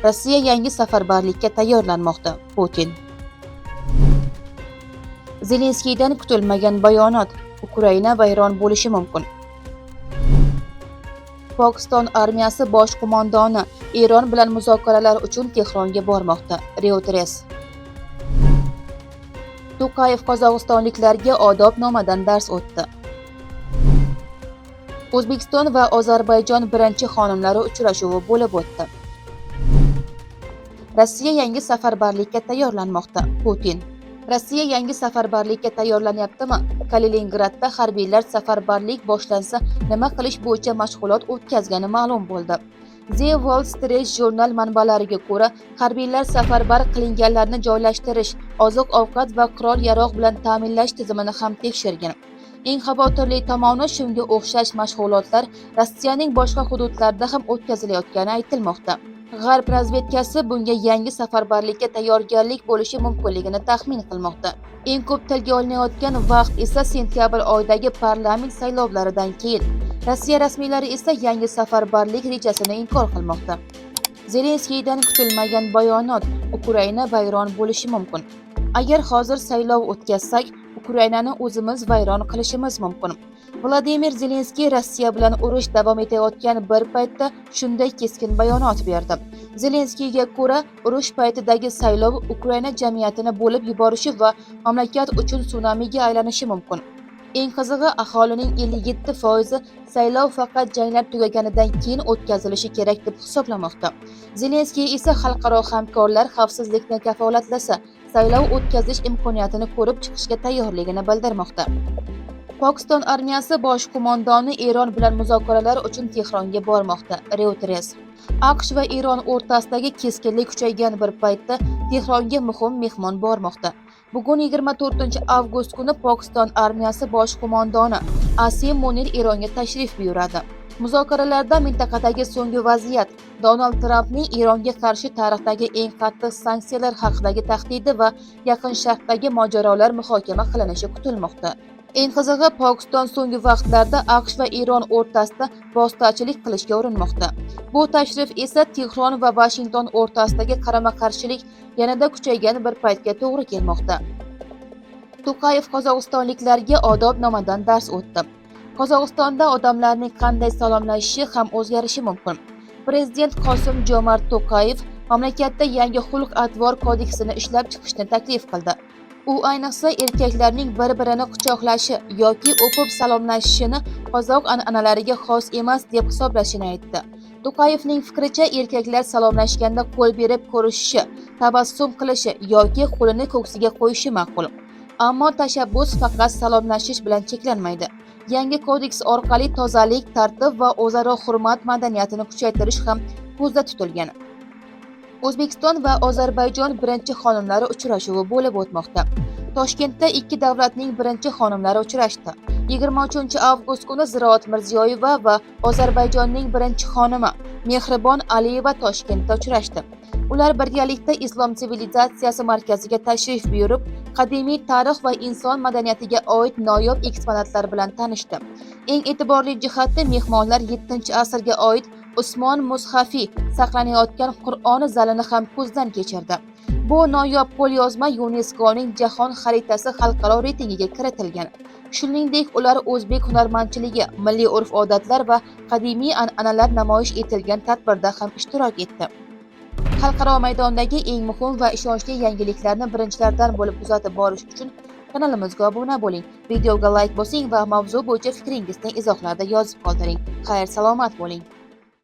Rossiya yangi safarbarlikka tayyorlanmoqda. Putin. Zelenskiydan kutilmagan bayonot. Ukraina vayron bo'lishi mumkin. Pokiston armiyasi bosh qo'mondoni Eron bilan muzokaralar uchun Tehronga bormoqda. Reuters. To'qayev qozog'istonliklarga odobnomadan dars o'tdi. O'zbekiston va Ozarbayjon birinchi xonimlari uchrashuvi bo'lib o'tdi. Rossiya yangi safarbarlikka tayyorlanmoqda. Putin. Rossiya yangi safarbarlikka tayyorlanyaptimi? Kaliningradda harbiylar safarbarlik boshlansa nima qilish bo'yicha mashg'ulot o'tkazgani ma'lum bo'ldi. The Wall Street jurnal manbalariga ko'ra, harbiylar safarbar qilinganlarni joylashtirish, oziq-ovqat va qurol-yarog' bilan ta'minlash tizimini ham tekshirgan. Eng xavotirli tomoni, shunga o'xshash mashg'ulotlar Rossiyaning boshqa hududlarida ham o'tkazilayotgani aytilmoqda. G'arb razvedkasi bunga yangi safarbarlikka tayyorgarlik bo'lishi mumkinligini taxmin qilmoqda. Eng ko'p tilga olinayotgan vaqt esa sentyabr oyidagi parlament saylovlaridan keyin. Rossiya rasmiylari esa yangi safarbarlik rejasini inkor qilmoqda. Zelenskiydan kutilmagan bayonot. Ukraina vayron bo'lishi mumkin. Agar hozir saylov o'tkazsak, Ukrainani o'zimiz vayron qilishimiz mumkin. Vladimir Zelenskiy Rossiya bilan urush davom etayotgan bir paytda shunday keskin bayonot berdi. Zelenskiyga ko'ra, urush paytidagi saylov Ukraina jamiyatini bo'lib yuborishi va mamlakat uchun sunamiga aylanishi mumkin. Eng qizig'i, aholining 57% saylov faqat janglar tugaganidan keyin o'tkazilishi kerak deb hisoblamoqda. Zelenskiy esa xalqaro hamkorlar xavfsizlikni kafolatlasa, saylov o'tkazish imkoniyatini ko'rib chiqishga tayyorligini bildirmoqda. Pokiston armiyasi bosh qo'mondoni Eron bilan muzokaralar uchun Tehronga bormoqda. Reuters. AQSh va Eron o'rtasidagi keskinlik kuchaygan bir paytda Tehronga muhim mehmon bormoqda. Bugun 24-avgust kuni Pokiston armiyasi bosh qo'mondoni Asim Munir Eronga tashrif buyuradi. Muzokaralarda mintaqadagi so'nggi vaziyat, Donald Trampning Eronga qarshi tarixdagi eng qattiq sanksiyalar haqidagi tahdidi va Yaqin Sharqdagi mojarolar muhokama qilinishi kutilmoqda. Eng qizig'i, Pokiston so'nggi vaqtlarda AQSh va Eron o'rtasida vositachilik qilishga urinmoqda. Bu tashrif esa Tehron va Vashington o'rtasidagi qarama-qarshilik yanada kuchaygan bir paytga to'g'ri kelmoqda. To'qayev qozog'istonliklarga odobnomadan dars o'tdi. Qozog'istonda odamlarning qanday salomlashishi ham o'zgarishi mumkin. Prezident Qosim-Jomart To'qayev mamlakatda yangi xulq-atvor kodeksini ishlab chiqishni taklif qildi. U ayniqsa erkaklarning bir-birini quchoqlashi yoki o'pib salomlashishini qozoq an'analariga xos emas deb hisoblashini aytdi. To'qayevning fikricha, erkaklar salomlashganda qo'l berib ko'rishishi, tabassum qilishi yoki qo'lini ko'ksiga qo'yishi ma'qul. Ammo tashabbus faqat salomlashish bilan cheklanmaydi. Yangi kodeks orqali tozalik, tartib va o'zaro hurmat madaniyatini kuchaytirish ham ko'zda tutilgan. O'zbekiston va Ozarbayjon birinchi xonimlari uchrashuvi bo'lib o'tmoqda. Toshkentda ikki davlatning birinchi xonimlari uchrashdi. 23-avgust kuni Ziroat Mirziyoyeva va Ozarbayjonning birinchi xonimi Mehribon Aliyeva Toshkentda uchrashdi. Ular birgalikda Islom sivilizatsiyasi markaziga tashrif buyurib, qadimiy tarix va inson madaniyatiga oid noyob eksponatlar bilan tanishdi. Eng e'tiborli jihati, mehmonlar 7-asrga oid Usmon mushafi saqlanayotgan Qur'on zalini ham ko'zdan kechirdi. Bu noyob qo'lyozma UNESCOning jahon xaritasi xalqaro reytingiga kiritilgan. Shuningdek, ular o'zbek hunarmandchiligi, milliy urf-odatlar va qadimiy an'analar namoyish etilgan tadbirda ham ishtirok etdi. Xalqaro maydondagi eng muhim va ishonchli yangiliklarni birinchilardan bo'lib kuzatib borish uchun kanalimizga obuna bo'ling. Videoga like bosing va mavzu bo'yicha fikringizni izohlarda yozib qoldiring. Xayr, salomat bo'ling.